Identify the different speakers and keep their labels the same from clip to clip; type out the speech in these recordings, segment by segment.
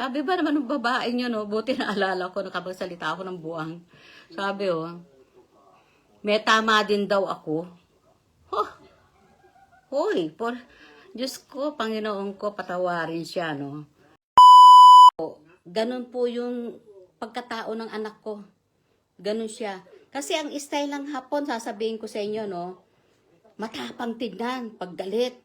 Speaker 1: Sabi ba naman ng babae niyo, no? Buti na alala ko, nakapagsalita ako ng buwang. Sabi, oh, may tama din daw ako. Huh, hoy, Diyos ko, Panginoon ko, patawarin siya, no? Ganun po yung pagkatao ng anak ko. Ganun siya. Kasi ang style ng Hapon, sasabihin ko sa inyo, no? Matapang tignan, paggalit.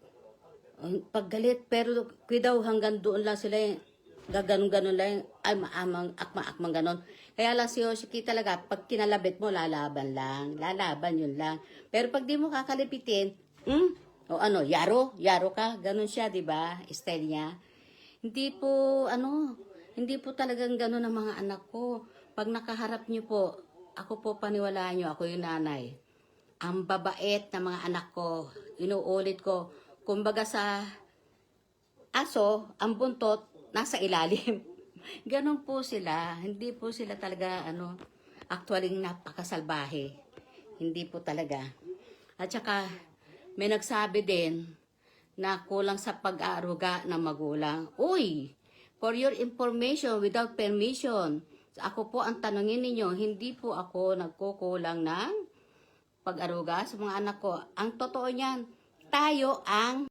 Speaker 1: Paggalit, pero daw hanggang doon lang sila yung gaganon-ganon lang, ay maamang, akma-akmang ganon. Kaya lang si Yoshiki talaga, pag kinalabit mo, lalaban lang. Lalaban, yun lang. Pero pag di mo kakalipitin, o ano, yaro ka, ganon siya, di ba? Style niya. Hindi po, hindi po talagang ganon ang mga anak ko. Pag nakaharap niyo po, ako po paniwalaan niyo, ako yung nanay. Ang babait na mga anak ko, inuulit ko, kumbaga sa aso, ang buntot, nasa ilalim. Ganon po sila. Hindi po sila talaga, actually napakasalbahe. Hindi po talaga. At saka, may nagsabi din na kulang sa pag-aaruga ng magulang. Uy, for your information, without permission, ako po ang tanungin ninyo, hindi po ako nagkukulang ng pag-aruga sa mga anak ko. Ang totoo niyan, tayo ang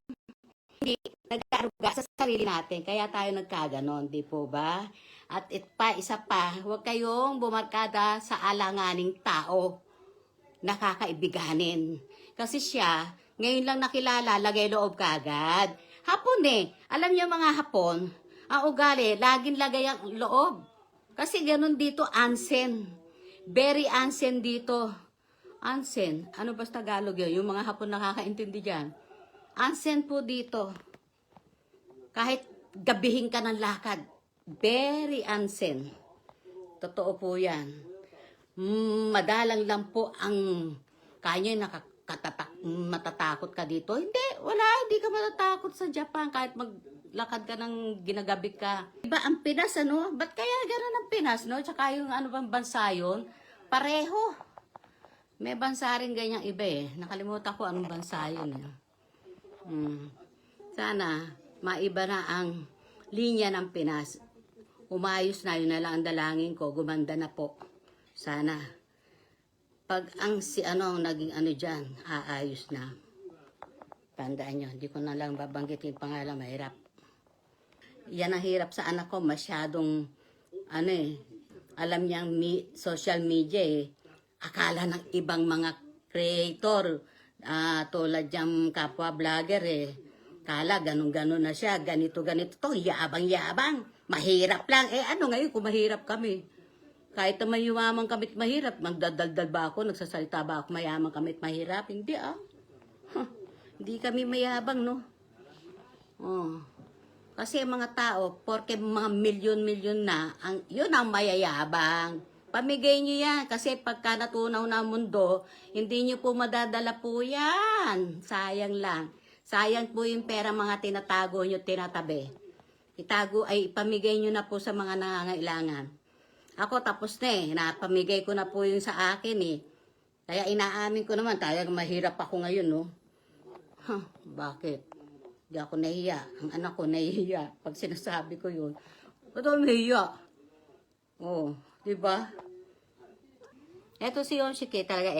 Speaker 1: hindi nag-aaruga sa sarili natin. Kaya tayo nagkaganon, di po ba? At isa pa, huwag kayong bumarkada sa alanganing tao na kakaibiganin. Kasi siya, ngayon lang nakilala, lagay loob kagad. Hapon alam niyo mga Hapon, ang ugali, laging lagay ang loob. Kasi ganun dito, ansen. Very ansen dito. Ansen, ano ba sa Tagalog yun? Yung mga Hapon nakakaintindi dyan. Ansen po dito. Kahit gabihin ka ng lakad, very ansen. Totoo po yan. Madalang lang po ang kanya matatakot ka dito. Hindi ka matatakot sa Japan kahit maglakad ka ng ginagabi ka. Iba ang Pinas, Ba't kaya gano'n ang Pinas, Tsaka yung bang bansa yun, pareho. May bansa rin ganyang iba Nakalimutan ko anong bansa yun. Sana maiba na ang linya ng Pinas. Umayos na, yun na lang ang dalangin ko. Gumanda na po. Sana. Pag ang naging dyan, aayos na. Tandaan nyo, hindi ko na lang babanggitin pangalan, mahirap. Yan ang hirap sa anak ko, masyadong, alam niyang social media Akala ng ibang mga creator, tulad yung kapwa vlogger Kala, ganun-ganun na siya, ganito-ganito to, yabang-yabang, mahirap lang. Ngayon kung mahirap kami? Kahit naman yumaman kami't mahirap, magdadaldal ba ako, nagsasalita ba ako, mayaman kami't mahirap? Hindi Hindi kami mayabang, Kasi mga tao, porke mga milyon-milyon na, yun ang mayayabang. Pamigay nyo yan, kasi pagka natunaw na mundo, hindi nyo po madadala po yan. Sayang lang. Sayang po yung pera mga tinatago nyo, tinatabi. Ipamigay nyo na po sa mga nangangailangan. Ako tapos na napamigay ko na po yung sa akin Kaya inaamin ko naman, talagang mahirap ako ngayon, Bakit? Hindi ako nahiya. Ang anak ko nahiya pag sinasabi ko yun. Ba't ako nahiya? Diba? Eto si Yoshiki, talaga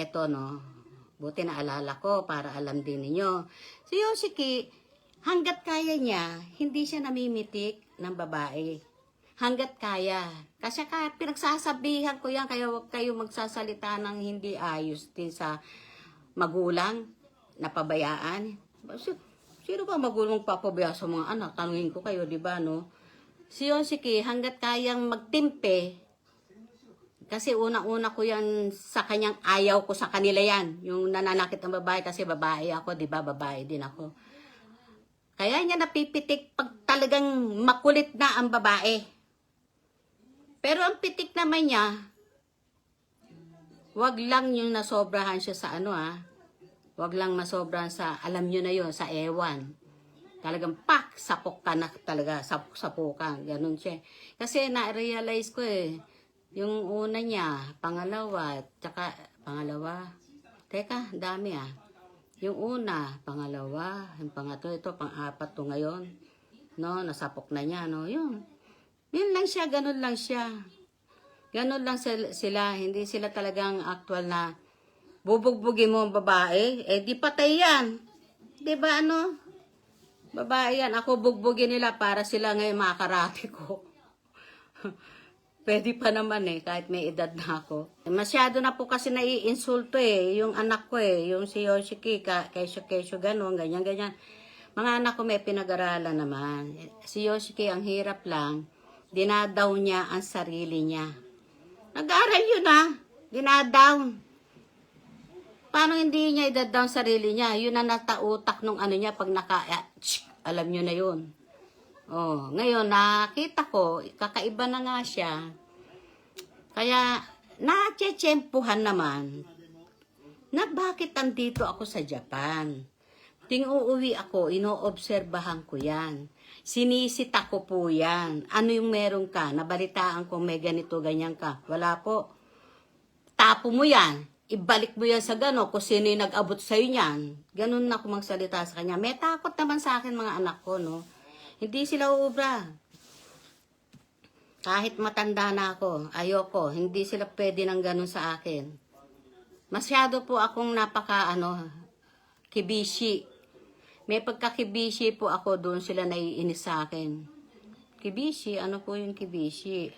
Speaker 1: Buti na alala ko para alam din ninyo. Si Yoshiki, hanggat kaya niya, hindi siya namimitik ng babae. Hanggat kaya. Kasi pinagsasabihan ko yan, kaya huwag kayo magsasalita ng hindi ayos din sa magulang na pabayaan. Sino ba magulang papabaya sa mga anak? Tanungin ko kayo, di ba, Si Yoshiki, hanggat kayang magtimpe, kasi unang-una ko yan sa kanyang ayaw ko sa kanila yan. Yung nananakit ng babae, kasi babae ako, di ba? Babae din ako. Kaya niya napipitik pag talagang makulit na ang babae. Pero ang pitik naman niya, wag lang yung nasobrahan siya sa wag lang masobrahan sa, alam nyo na yon sa ewan. Talagang sapok ka na talaga, sapok-sapokan, ganun siya. Kasi na-realize ko yung una niya, pangalawa, teka, dami Yung una, pangalawa, yung pangatlo, ito, pang-apat to ngayon. Nasapok na niya, yun. lang siya, ganun lang siya. Ganun lang sila, hindi sila talagang actual na bubugbugin mo ang babae. Eh, di patay yan. Di ba ano? Babae yan. Ako bugbugin nila para sila ngayon makakarate ko. Pwede pa naman eh, kahit may edad na ako. Masyado na po kasi naiinsulto eh, yung anak ko eh, yung si Yoshiki, kesyo gano'n, ganyan. Mga anak ko may pinag-aralan naman. Si Yoshiki, ang hirap lang, dinadaw niya ang sarili niya. Nag-aaral yun ah, dinadown. Paano hindi niya idadaw sarili niya? Yun ang natautak nung ano niya pag alam niyo na yun. Oh, ngayon nakita ko, kakaiba na nga siya. Kaya natsetsempuhan naman na bakit andito ako sa Japan. Ting uuwi ako, inoobserbahan ko yan. Sinisita ko po yan. Ano yung meron ka? Nabalitaan ko may ganito, ganyan ka. Wala po. Tapo mo yan. Ibalik mo yan sa gano kung sino yung nag-abot sa'yo yan. Ganun na ako magsalita sa kanya. May takot naman sa akin mga anak ko, no? Hindi sila uubra. Kahit matanda na ako, ayoko. Hindi sila pwede ng ganun sa akin. Masyado po akong kibishi. May pagkakibishi po ako, doon sila naiinis sa akin. Kibishi, ano po yung kibishi?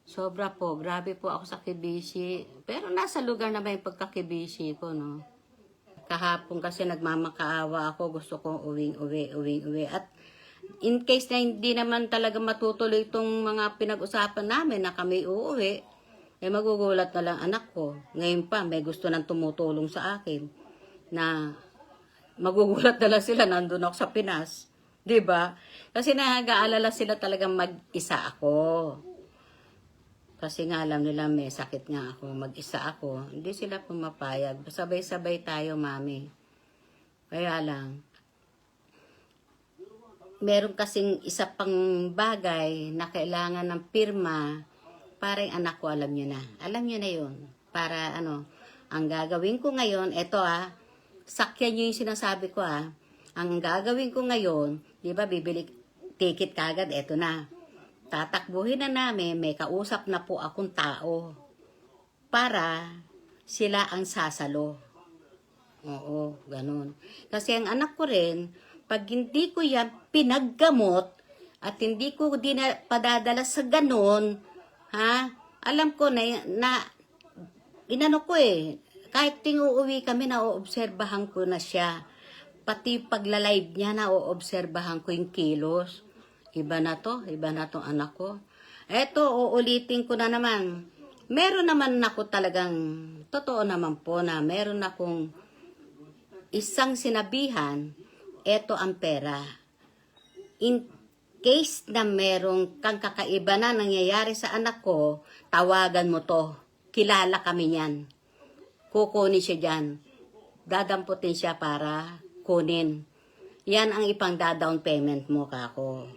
Speaker 1: Sobra po, grabe po ako sa kibishi. Pero nasa lugar na ba yung pagkakibishi ko, no? Kahapon kasi nagmamakaawa ako, gusto kong uwi. At in case na hindi naman talaga matutuloy itong mga pinag-usapan namin na kami uuwi, eh magugulat na lang anak ko. Ngayon pa, may gusto nang tumutulong sa akin na magugulat na lang sila, nandun ako sa Pinas. 'Di ba? Kasi nag-aalala sila talagang mag-isa ako. Kasi nga alam nila may sakit nga ako, mag-isa ako. Hindi sila pumapayag. Sabay-sabay tayo, mami. Kaya lang, meron kasing isa pang bagay na kailangan ng pirma para yung anak ko alam nyo na. Alam nyo na yun. Para ang gagawin ko ngayon, eto sakyan nyo yung sinasabi ko Ang gagawin ko ngayon, di ba bibili ticket kagad, eto na. Tatakbuhin na namin, may kausap na po akong tao para sila ang sasalo. Oo, ganun. Kasi ang anak ko rin, pag hindi ko yan pinaggamot at hindi ko padadala sa ganun, alam ko na inano ko kahit uuwi kami, naoobserbahan ko na siya. Pati pagla-live niya, naoobserbahan ko yung kilos. Iba na tong anak ko. Eto, uulitin ko na naman. Meron naman ako talagang, totoo naman po na meron akong isang sinabihan, eto ang pera. In case na merong kang kakaiba na nangyayari sa anak ko, tawagan mo to. Kilala kami niyan. Kukunin siya dyan. Dadamputin siya para kunin. Yan ang ipang down payment mo, kako.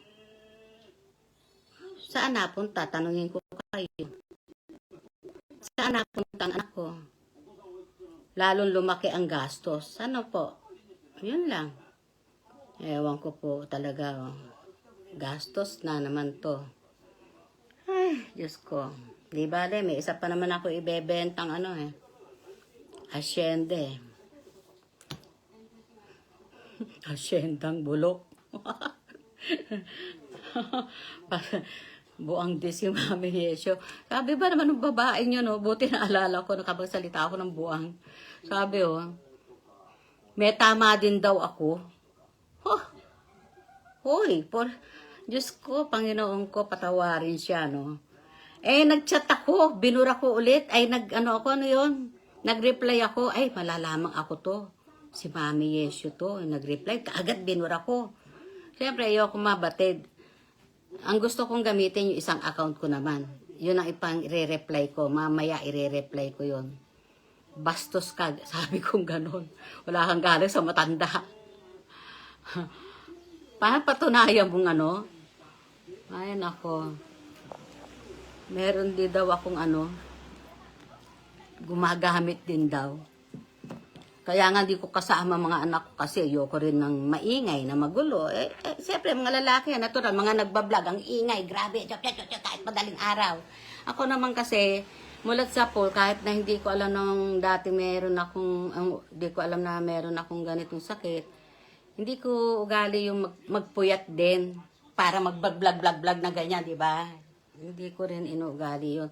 Speaker 1: Saan napunta? Tanungin ko kayo. Saan napunta ang anak ko? Lalong lumaki ang gastos. Ano po? Yun lang. Ewan ko po talaga. Gastos na naman to. Ay, Diyos ko. Di ba, may isa pa naman ako ibebentang hacienda Haciendang bulok. Buang di si Mami Yesyo. Sabi ba naman ng babae nyo, no? Buti naalala ko, nakapagsalita ako ng buang. Sabi, may tama din daw ako. Hoy, Diyos ko, Panginoon ko, patawarin siya, no? Nag-chat ako, binura ko ulit, nag-reply ako, malalamang ako to. Si Mami Yesyo to, nag-reply, kaagad binura ko. Siyempre, ayoko mabatid. Ang gusto kong gamitin yung isang account ko naman. Yun ang ipang i-reply ko. Mamaya i-reply ko yun. Bastos ka. Sabi kong ganun. Wala kang galing sa matanda. Paano patunayan mong Ay, nako. Meron din daw akong gumagamit din daw. Kaya nga di ko kasama mga anak ko kasi ayoko rin ng maingay na magulo. Siyempre, mga lalaki, natural, mga nagbablog, ang ingay, grabe, kahit madaling araw. Ako naman kasi, mulat sa pool, kahit na hindi ko alam nung dati hindi ko alam na meron akong ganitong sakit, hindi ko ugali yung magpuyat din para mag-vlog na ganyan, di ba? Hindi ko rin inuugali yun.